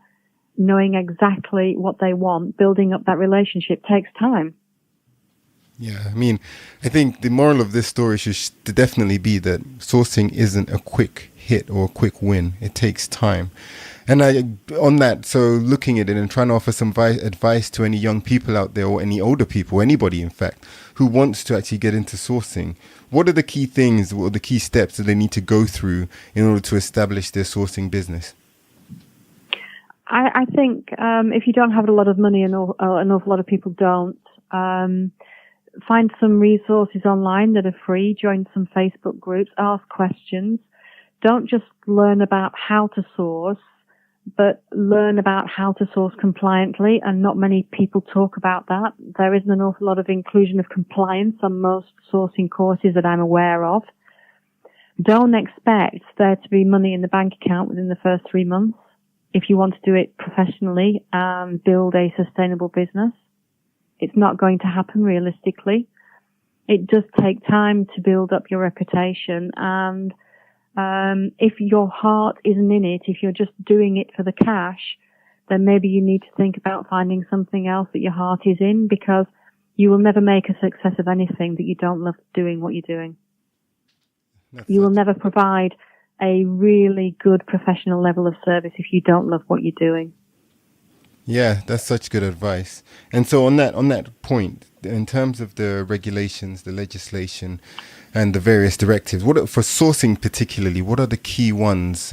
knowing exactly what they want, building up that relationship takes time. Yeah, I mean, I think the moral of this story should definitely be that sourcing isn't a quick hit or a quick win. It takes time. And on that, so looking at it and trying to offer some advice to any young people out there, or any older people, anybody in fact, who wants to actually get into sourcing, what are the key things or the key steps that they need to go through in order to establish their sourcing business? I think if you don't have a lot of money, and an awful lot of people don't, find some resources online that are free, join some Facebook groups, ask questions. Don't just learn about how to source, but learn about how to source compliantly, and not many people talk about that. There isn't an awful lot of inclusion of compliance on most sourcing courses that I'm aware of. Don't expect there to be money in the bank account within the first 3 months if you want to do it professionally and build a sustainable business. It's not going to happen realistically. It does take time to build up your reputation, and if your heart isn't in it, if you're just doing it for the cash, then maybe you need to think about finding something else that your heart is in, because you will never make a success of anything that you don't love doing what you're doing. You will never provide a really good professional level of service if you don't love what you're doing. Yeah, that's such good advice. And so on that point, in terms of the regulations, the legislation, and the various directives, for sourcing particularly, what are the key ones,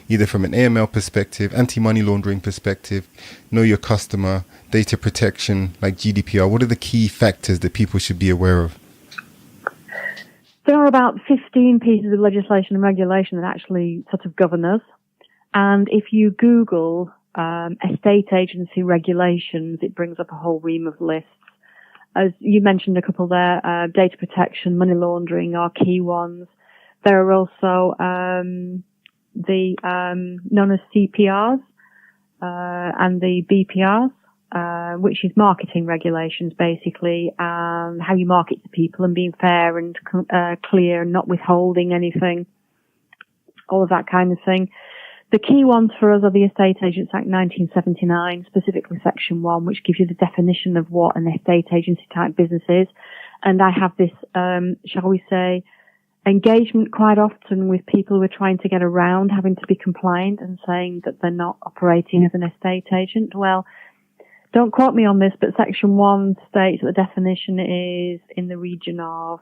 either from an AML perspective, anti-money laundering perspective, know your customer, data protection, like GDPR? What are the key factors that people should be aware of? There are about 15 pieces of legislation and regulation that actually sort of govern us. And if you Google estate agency regulations, it brings up a whole ream of lists. As you mentioned a couple there, data protection, money laundering are key ones. There are also the known as CPRs and the BPRs, which is marketing regulations basically, how you market to people and being fair and clear and not withholding anything, all of that kind of thing. The key ones for us are the Estate Agents Act 1979, specifically Section 1, which gives you the definition of what an estate agency type business is. And I have this, shall we say, engagement quite often with people who are trying to get around having to be compliant and saying that they're not operating as an estate agent. Well, don't quote me on this, but Section 1 states that the definition is in the region of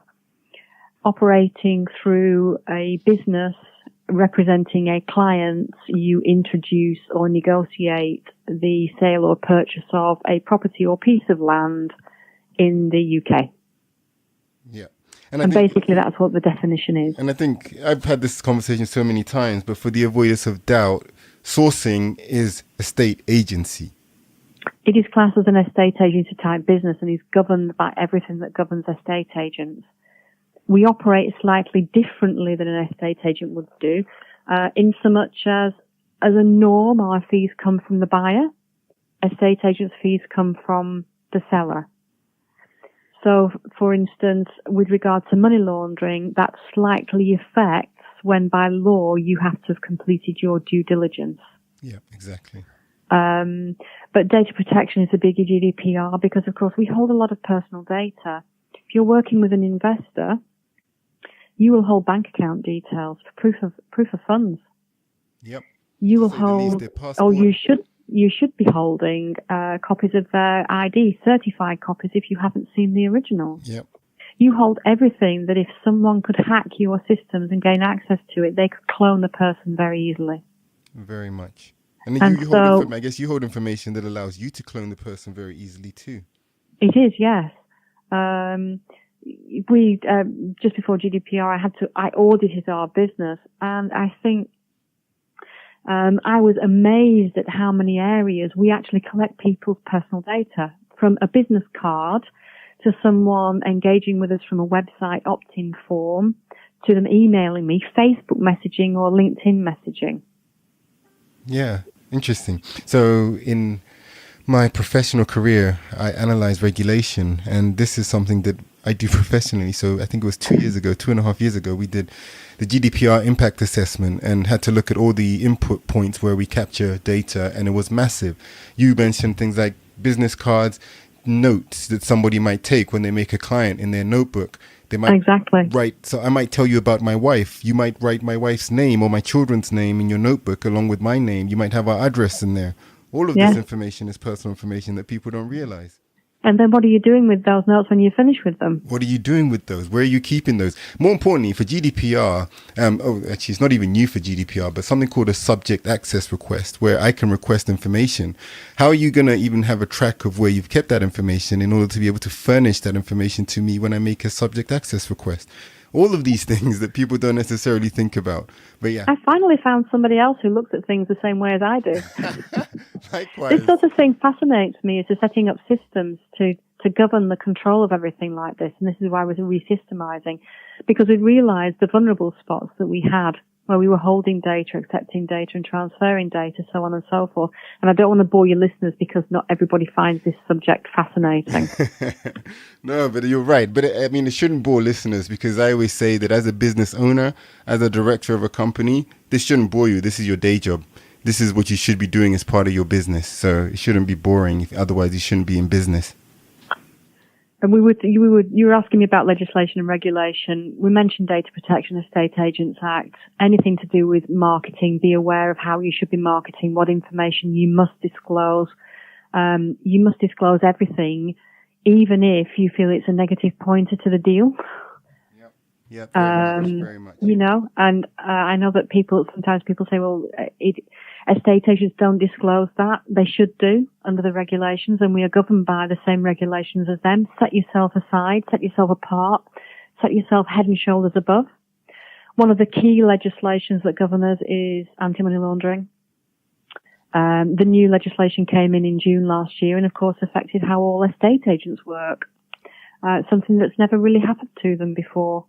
operating through a business representing a client, you introduce or negotiate the sale or purchase of a property or piece of land in the UK. Yeah. And basically that's what the definition is. And I think I've had this conversation so many times, but for the avoidance of doubt, sourcing is a state agency. It is classed as an estate agency type business and is governed by everything that governs estate agents. We operate slightly differently than an estate agent would do, in so much as a norm, our fees come from the buyer. Estate agents' fees come from the seller. So, for instance, with regard to money laundering, that slightly affects when by law you have to have completed your due diligence. Yeah, exactly. But data protection is a biggie, GDPR, because of course we hold a lot of personal data. If you're working with an investor, you will hold bank account details for proof of funds. Yep. You will hold, you should be holding copies of their ID, certified copies if you haven't seen the originals. Yep. You hold everything that if someone could hack your systems and gain access to it, they could clone the person very easily. Very much. And then I guess you hold information that allows you to clone the person very easily too. It is, yes. We just before GDPR, I audited our business, and I think I was amazed at how many areas we actually collect people's personal data, from a business card to someone engaging with us from a website opt-in form to them emailing me, Facebook messaging or LinkedIn messaging. Yeah, interesting. So in my professional career, I analyze regulation, and this is something that I do professionally. So I think it was 2.5 years ago, we did the GDPR impact assessment and had to look at all the input points where we capture data, and it was massive. You mentioned things like business cards, notes that somebody might take when they make a client in their notebook. They might Exactly. write, so I might tell you about my wife. You might write my wife's name or my children's name in your notebook along with my name. You might have our address in there. All of this information is personal information that people don't realize. And then what are you doing with those notes when you finish with them? What are you doing with those? Where are you keeping those? More importantly, for GDPR, actually, it's not even new for GDPR, but something called a subject access request, where I can request information. How are you going to even have a track of where you've kept that information in order to be able to furnish that information to me when I make a subject access request? All of these things that people don't necessarily think about. But yeah. I finally found somebody else who looks at things the same way as I do. Likewise. This sort of thing fascinates me, is setting up systems to govern the control of everything like this. And this is why we're re-systemizing, because we realized the vulnerable spots that we had where we were holding data, accepting data and transferring data, so on and so forth. And I don't want to bore your listeners because not everybody finds this subject fascinating. No, but you're right. But I mean, it shouldn't bore listeners, because I always say that as a business owner, as a director of a company, this shouldn't bore you. This is your day job. This is what you should be doing as part of your business. So it shouldn't be boring. Otherwise, you shouldn't be in business. And you were asking me about legislation and regulation. We mentioned Data Protection Estate Agents Act. Anything to do with marketing, be aware of how you should be marketing, what information you must disclose. You must disclose everything, even if you feel it's a negative pointer to the deal. Yep, very much. You know, and I know that sometimes people say, well, estate agents don't disclose that. They should do under the regulations, and we are governed by the same regulations as them. Set yourself aside, set yourself apart, set yourself head and shoulders above. One of the key legislations that govern us is anti-money laundering. The new legislation came in June last year and, of course, affected how all estate agents work. Something that's never really happened to them before.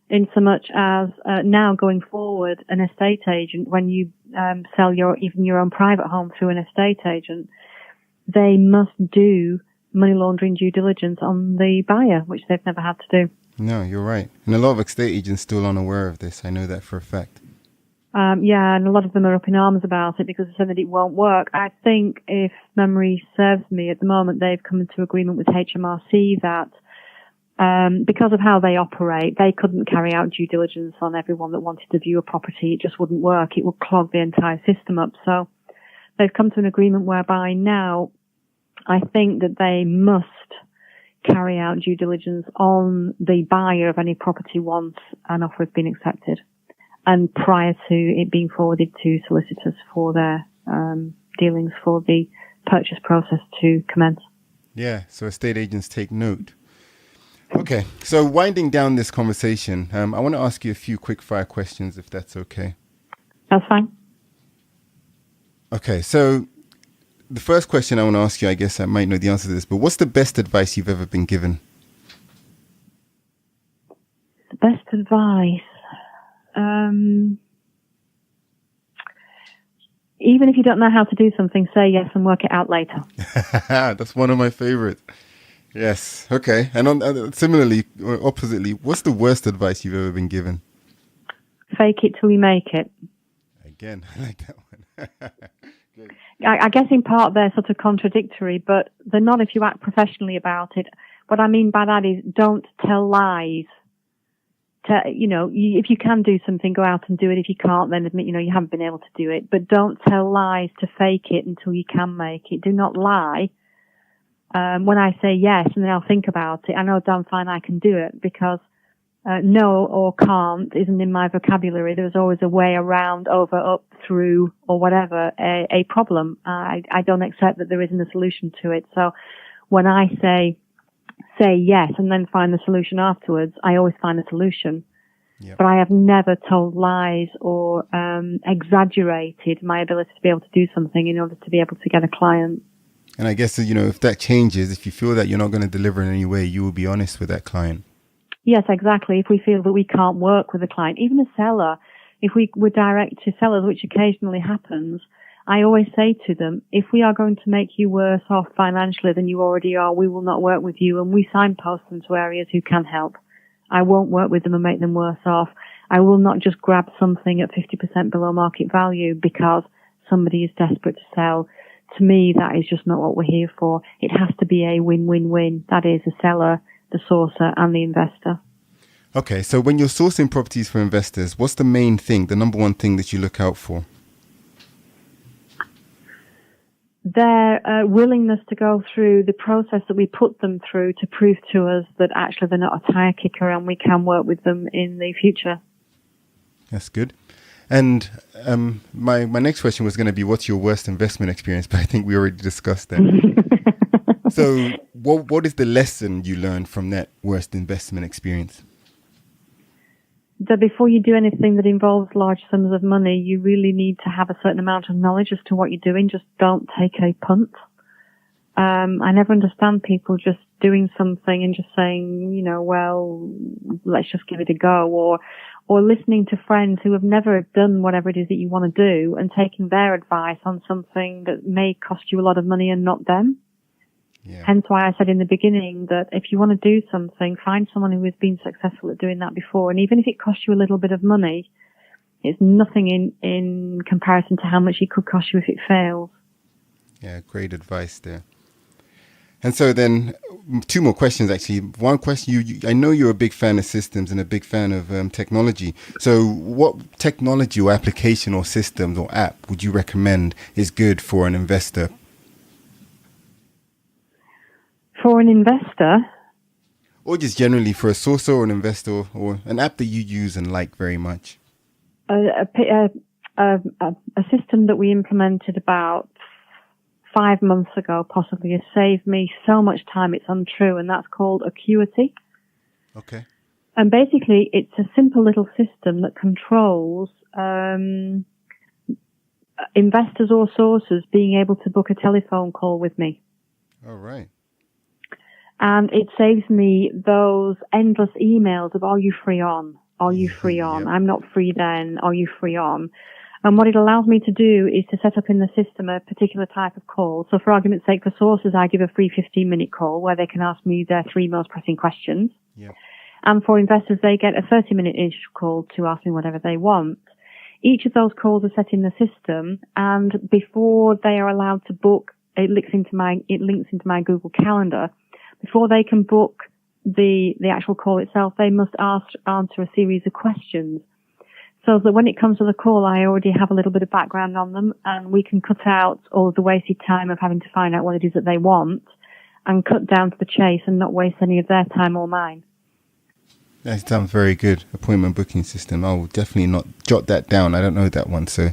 In so much as now going forward, an estate agent, when you sell even your own private home through an estate agent, they must do money laundering due diligence on the buyer, which they've never had to do. No, you're right. And a lot of estate agents still unaware of this. I know that for a fact. Yeah, and a lot of them are up in arms about it because they said that it won't work. I think, if memory serves me, at the moment they've come into agreement with HMRC that because of how they operate, they couldn't carry out due diligence on everyone that wanted to view a property. It just wouldn't work. It would clog the entire system up. So they've come to an agreement whereby now I think that they must carry out due diligence on the buyer of any property once an offer has been accepted, and prior to it being forwarded to solicitors for their dealings for the purchase process to commence. Yeah, so estate agents take note. Okay, so winding down this conversation, I want to ask you a few quick fire questions, if that's okay. That's fine. Okay, so the first question I want to ask you, I guess I might know the answer to this, but what's the best advice you've ever been given? The best advice? Even if you don't know how to do something, say yes and work it out later. That's one of my favorites. Yes. Okay. And similarly, or oppositely, what's the worst advice you've ever been given? Fake it till you make it. Again, I like that one. Good. I guess in part they're sort of contradictory, but they're not if you act professionally about it. What I mean by that is don't tell lies. If you can do something, go out and do it. If you can't, then admit, you haven't been able to do it. But don't tell lies to fake it until you can make it. Do not lie. When I say yes and then I'll think about it, I know damn fine I can do it, because no or can't isn't in my vocabulary. There's always a way around, over, up, through, or whatever, a problem. I don't accept that there isn't a solution to it. So when I say yes and then find the solution afterwards, I always find a solution. Yep. But I have never told lies or exaggerated my ability to be able to do something in order to be able to get a client. And I guess, if that changes, if you feel that you're not going to deliver in any way, you will be honest with that client. Yes, exactly. If we feel that we can't work with a client, even a seller, if we're direct to sellers, which occasionally happens, I always say to them, if we are going to make you worse off financially than you already are, we will not work with you, and we signpost them to areas who can help. I won't work with them and make them worse off. I will not just grab something at 50% below market value because somebody is desperate to sell. To me, that is just not what we're here for. It has to be a win-win-win. That is the seller, the sourcer, and the investor. Okay, so when you're sourcing properties for investors, what's the main thing, the number one thing that you look out for? Their willingness to go through the process that we put them through to prove to us that actually they're not a tire kicker and we can work with them in the future. That's good. And my next question was going to be, what's your worst investment experience? But I think we already discussed that. So what is the lesson you learned from that worst investment experience? That before you do anything that involves large sums of money, you really need to have a certain amount of knowledge as to what you're doing. Just don't take a punt. I never understand people just doing something and just saying, well, let's just give it a go, or listening to friends who have never done whatever it is that you want to do and taking their advice on something that may cost you a lot of money and not them. Yeah. Hence why I said in the beginning that if you want to do something, find someone who has been successful at doing that before. And even if it costs you a little bit of money, it's nothing in comparison to how much it could cost you if it fails. Yeah, great advice there. And so then 2 more questions, actually. One question, I know you're a big fan of systems and a big fan of technology. So what technology or application or systems or app would you recommend is good for an investor? For an investor? Or just generally for a sourcer or an investor, or an app that you use and like very much? A system that we implemented about 5 months ago possibly has saved me so much time it's untrue, and that's called Acuity. Okay. And basically it's a simple little system that controls investors or sources being able to book a telephone call with me. All right. And it saves me those endless emails of, are you free on? Are you free on? Yep. I'm not free then. Are you free on? And what it allows me to do is to set up in the system a particular type of call. So for argument's sake, for sources, I give a free 15-minute call where they can ask me their 3 most pressing questions. Yep. And for investors, they get a 30-minute-ish call to ask me whatever they want. Each of those calls are set in the system, and before they are allowed to book, it links into my Google Calendar. Before they can book the actual call itself, they must answer a series of questions. So that when it comes to the call, I already have a little bit of background on them, and we can cut out all of the wasted time of having to find out what it is that they want and cut down to the chase and not waste any of their time or mine. That sounds very good. Appointment booking system. I will definitely not jot that down. I don't know that one. So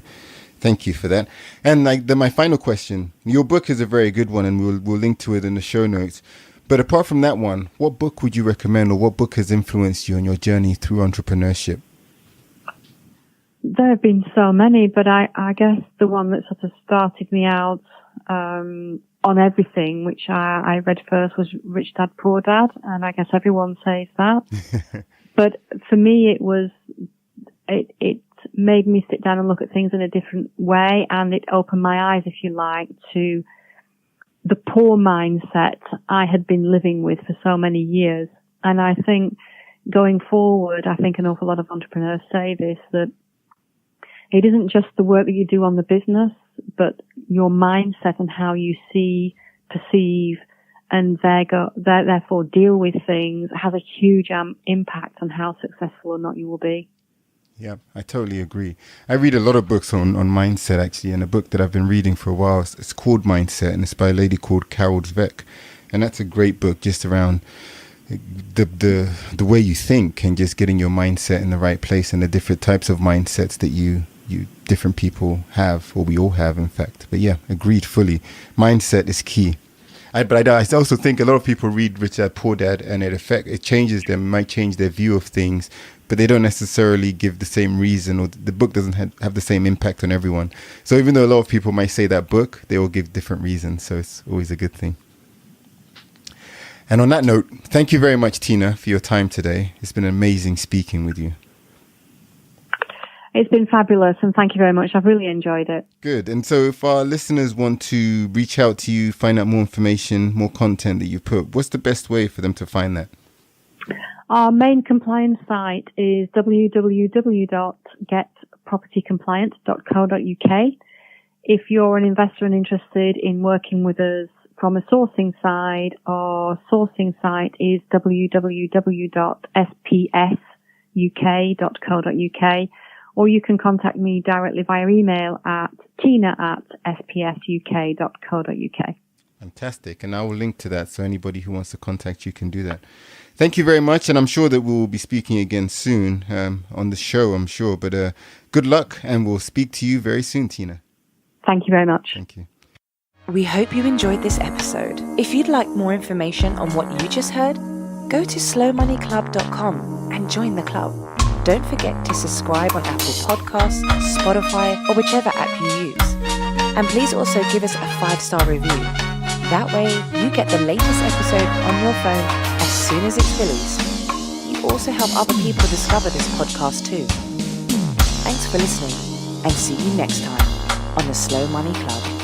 thank you for that. And my final question, your book is a very good one, and we'll link to it in the show notes. But apart from that one, what book would you recommend, or what book has influenced you on your journey through entrepreneurship? There have been so many, but I guess the one that sort of started me out on everything, which I read first, was Rich Dad, Poor Dad, and I guess everyone says that. But for me, it made me sit down and look at things in a different way, and it opened my eyes, if you like, to the poor mindset I had been living with for so many years. And I think going forward, I think an awful lot of entrepreneurs say this, that it isn't just the work that you do on the business, but your mindset and how you see, perceive, and therefore deal with things has a huge impact on how successful or not you will be. Yeah, I totally agree. I read a lot of books on mindset, actually, and a book that I've been reading for a while, it's called Mindset, and it's by a lady called Carol Dweck. And that's a great book just around the way you think and just getting your mindset in the right place, and the different types of mindsets that you different people have, or we all have, in fact. But yeah, agreed fully. Mindset is key. But I also think a lot of people read Rich Dad, Poor Dad, and it changes them, might change their view of things, but they don't necessarily give the same reason, or the book doesn't have the same impact on everyone. So even though a lot of people might say that book, they all give different reasons. So it's always a good thing. And on that note, thank you very much, Tina, for your time today. It's been amazing speaking with you. It's been fabulous, and thank you very much. I've really enjoyed it. Good. And so if our listeners want to reach out to you, find out more information, more content that you put, what's the best way for them to find that? Our main compliance site is www.getpropertycompliant.co.uk. If you're an investor and interested in working with us from a sourcing side, our sourcing site is www.spsuk.co.uk, or you can contact me directly via email at tina@spsuk.co.uk. Fantastic. And I will link to that, so anybody who wants to contact you can do that. Thank you very much. And I'm sure that we'll be speaking again soon on the show, I'm sure. But good luck, and we'll speak to you very soon, Tina. Thank you very much. Thank you. We hope you enjoyed this episode. If you'd like more information on what you just heard, go to slowmoneyclub.com and join the club. Don't forget to subscribe on Apple Podcasts, Spotify, or whichever app you use. And please also give us a 5-star review. That way, you get the latest episode on your phone as soon as it's released. You also help other people discover this podcast too. Thanks for listening, and see you next time on the Slow Money Club.